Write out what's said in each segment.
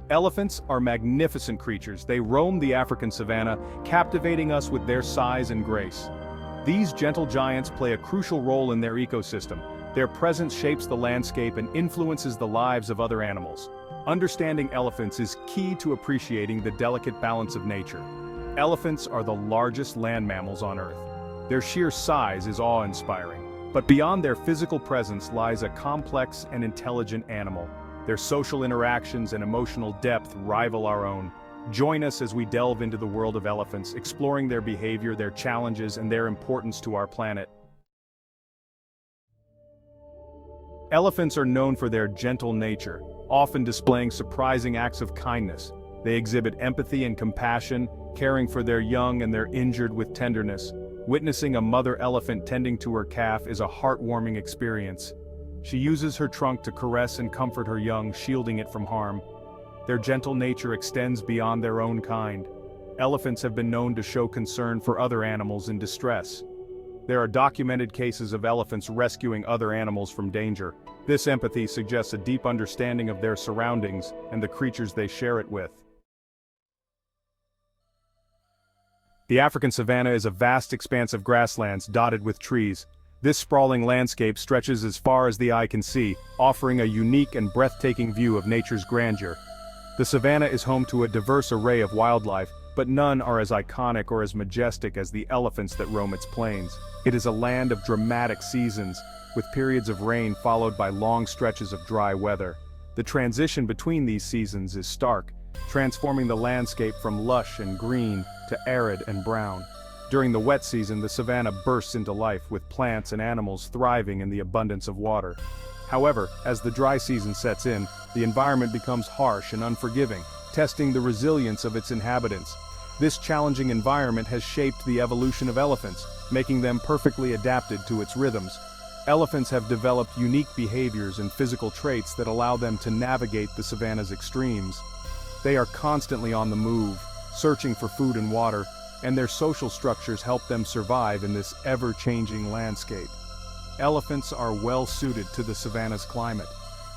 Elephants are magnificent creatures. They roam the African savanna, captivating us with their size and grace. These gentle giants play a crucial role in their ecosystem. Their presence shapes the landscape and influences the lives of other animals. Understanding elephants is key to appreciating the delicate balance of nature. Elephants are the largest land mammals on Earth. Their sheer size is awe-inspiring. But beyond their physical presence lies a complex and intelligent animal. Their social interactions and emotional depth rival our own. Join us as we delve into the world of elephants, exploring their behavior, their challenges, and their importance to our planet. Elephants are known for their gentle nature, often displaying surprising acts of kindness. They exhibit empathy and compassion, caring for their young and their injured with tenderness. Witnessing a mother elephant tending to her calf is a heartwarming experience. She uses her trunk to caress and comfort her young, shielding it from harm. Their gentle nature extends beyond their own kind. Elephants have been known to show concern for other animals in distress. There are documented cases of elephants rescuing other animals from danger. This empathy suggests a deep understanding of their surroundings and the creatures they share it with. The African savanna is a vast expanse of grasslands dotted with trees. This sprawling landscape stretches as far as the eye can see, offering a unique and breathtaking view of nature's grandeur. The savanna is home to a diverse array of wildlife, but none are as iconic or as majestic as the elephants that roam its plains. It is a land of dramatic seasons, with periods of rain followed by long stretches of dry weather. The transition between these seasons is stark, transforming the landscape from lush and green to arid and brown. During the wet season, the savanna bursts into life, with plants and animals thriving in the abundance of water. However, as the dry season sets in, the environment becomes harsh and unforgiving, testing the resilience of its inhabitants. This challenging environment has shaped the evolution of elephants, making them perfectly adapted to its rhythms. Elephants have developed unique behaviors and physical traits that allow them to navigate the savanna's extremes. They are constantly on the move, searching for food and water, and their social structures help them survive in this ever-changing landscape. Elephants are well suited to the savanna's climate.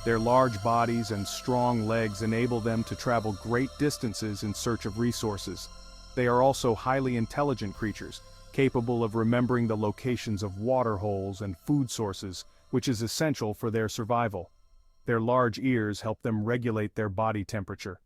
Their large bodies and strong legs enable them to travel great distances in search of resources. They are also highly intelligent creatures, capable of remembering the locations of water holes and food sources, which is essential for their survival. Their large ears help them regulate their body temperature.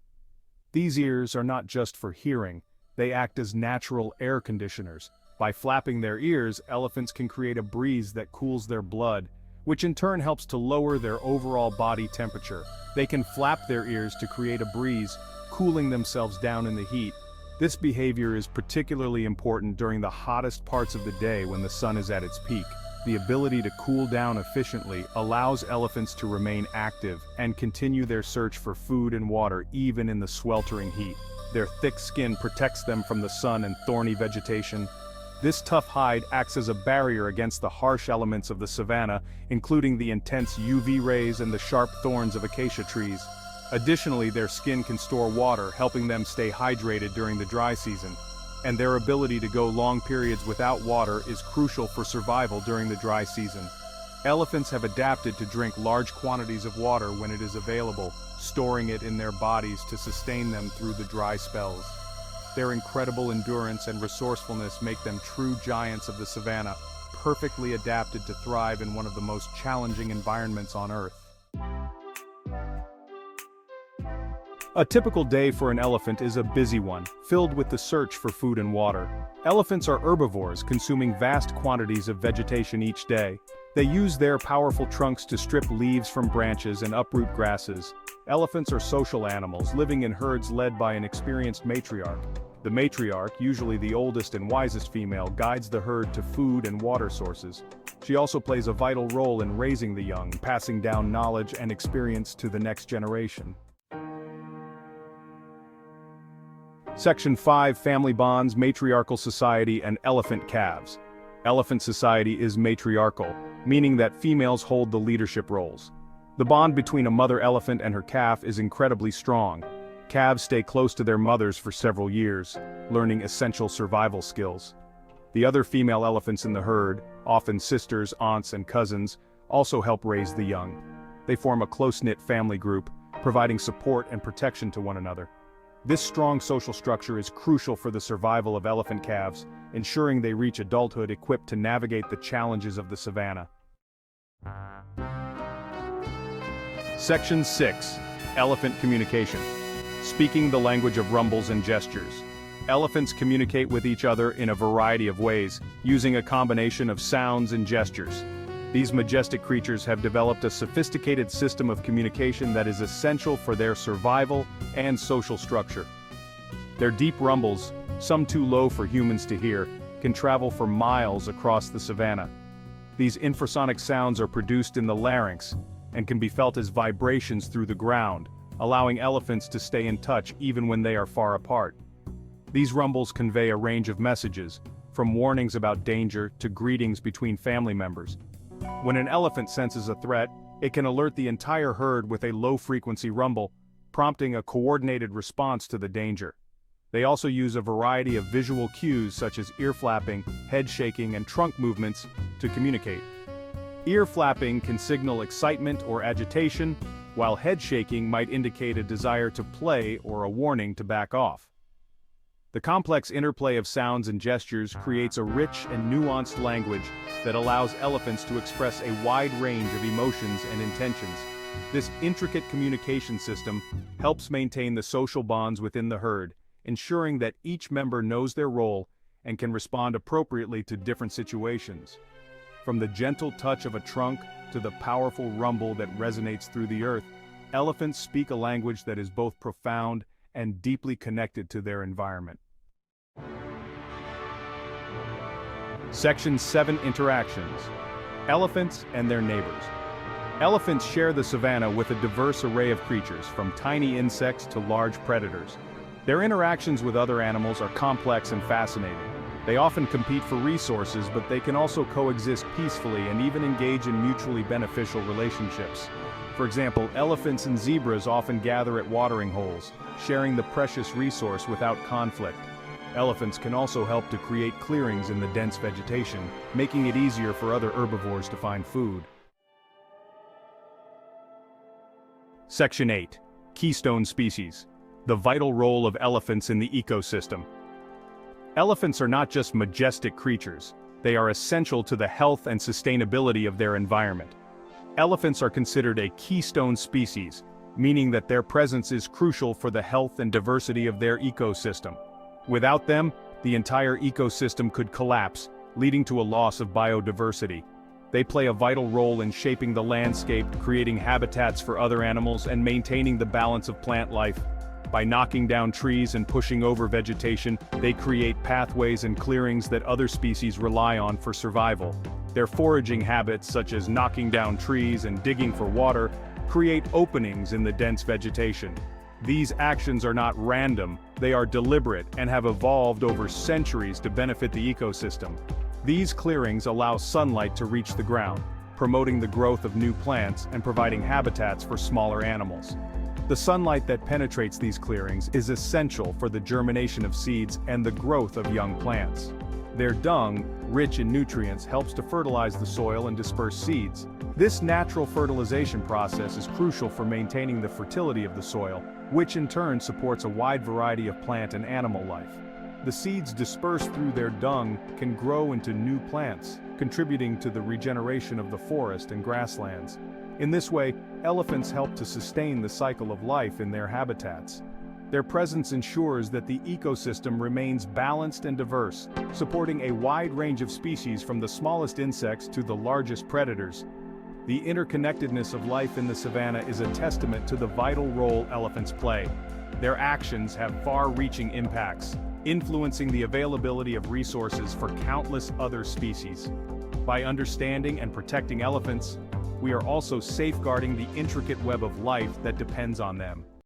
These ears are not just for hearing, they act as natural air conditioners. By flapping their ears, elephants can create a breeze that cools their blood, which in turn helps to lower their overall body temperature. They can flap their ears to create a breeze, cooling themselves down in the heat. This behavior is particularly important during the hottest parts of the day when the sun is at its peak. The ability to cool down efficiently allows elephants to remain active and continue their search for food and water even in the sweltering heat. Their thick skin protects them from the sun and thorny vegetation. This tough hide acts as a barrier against the harsh elements of the savanna, including the intense UV rays and the sharp thorns of acacia trees. Additionally, their skin can store water, helping them stay hydrated during the dry season. And their ability to go long periods without water is crucial for survival during the dry season. Elephants have adapted to drink large quantities of water when it is available, storing it in their bodies to sustain them through the dry spells. Their incredible endurance and resourcefulness make them true giants of the savanna, perfectly adapted to thrive in one of the most challenging environments on Earth. A typical day for an elephant is a busy one, filled with the search for food and water. Elephants are herbivores, consuming vast quantities of vegetation each day. They use their powerful trunks to strip leaves from branches and uproot grasses. Elephants are social animals, living in herds led by an experienced matriarch. The matriarch, usually the oldest and wisest female, guides the herd to food and water sources. She also plays a vital role in raising the young, passing down knowledge and experience to the next generation. Section 5: Family Bonds, Matriarchal Society, and Elephant Calves. Elephant society is matriarchal, meaning that females hold the leadership roles. The bond between a mother elephant and her calf is incredibly strong. Calves stay close to their mothers for several years, learning essential survival skills. The other female elephants in the herd, often sisters, aunts, and cousins, also help raise the young. They form a close-knit family group, providing support and protection to one another. This strong social structure is crucial for the survival of elephant calves, ensuring they reach adulthood equipped to navigate the challenges of the savanna. Section 6. Elephant communication. Speaking the language of rumbles and gestures. Elephants communicate with each other in a variety of ways, using a combination of sounds and gestures. These majestic creatures have developed a sophisticated system of communication that is essential for their survival and social structure. Their deep rumbles, some too low for humans to hear, can travel for miles across the savanna. These infrasonic sounds are produced in the larynx and can be felt as vibrations through the ground, allowing elephants to stay in touch even when they are far apart. These rumbles convey a range of messages, from warnings about danger to greetings between family members. When an elephant senses a threat, it can alert the entire herd with a low-frequency rumble, prompting a coordinated response to the danger. They also use a variety of visual cues such as ear flapping, head shaking, and trunk movements to communicate. Ear flapping can signal excitement or agitation, while head shaking might indicate a desire to play or a warning to back off. The complex interplay of sounds and gestures creates a rich and nuanced language that allows elephants to express a wide range of emotions and intentions. This intricate communication system helps maintain the social bonds within the herd, ensuring that each member knows their role and can respond appropriately to different situations. From the gentle touch of a trunk to the powerful rumble that resonates through the earth, elephants speak a language that is both profound and deeply connected to their environment. Section 7. Interactions. Elephants and their neighbors. Elephants share the savanna with a diverse array of creatures, from tiny insects to large predators. Their interactions with other animals are complex and fascinating. They often compete for resources, but they can also coexist peacefully and even engage in mutually beneficial relationships. For example, elephants and zebras often gather at watering holes, sharing the precious resource without conflict. Elephants can also help to create clearings in the dense vegetation, making it easier for other herbivores to find food. Section 8. Keystone species. The vital role of elephants in the ecosystem. Elephants are not just majestic creatures, they are essential to the health and sustainability of their environment. Elephants are considered a keystone species, meaning that their presence is crucial for the health and diversity of their ecosystem. Without them, the entire ecosystem could collapse, leading to a loss of biodiversity. They play a vital role in shaping the landscape, creating habitats for other animals, and maintaining the balance of plant life. By knocking down trees and pushing over vegetation, they create pathways and clearings that other species rely on for survival. Their foraging habits, such as knocking down trees and digging for water, create openings in the dense vegetation. These actions are not random, they are deliberate and have evolved over centuries to benefit the ecosystem. These clearings allow sunlight to reach the ground, promoting the growth of new plants and providing habitats for smaller animals. The sunlight that penetrates these clearings is essential for the germination of seeds and the growth of young plants. Their dung, rich in nutrients, helps to fertilize the soil and disperse seeds. This natural fertilization process is crucial for maintaining the fertility of the soil, which in turn supports a wide variety of plant and animal life. The seeds dispersed through their dung can grow into new plants, contributing to the regeneration of the forest and grasslands. In this way, elephants help to sustain the cycle of life in their habitats. Their presence ensures that the ecosystem remains balanced and diverse, supporting a wide range of species from the smallest insects to the largest predators. The interconnectedness of life in the savanna is a testament to the vital role elephants play. Their actions have far-reaching impacts, influencing the availability of resources for countless other species. By understanding and protecting elephants, we are also safeguarding the intricate web of life that depends on them.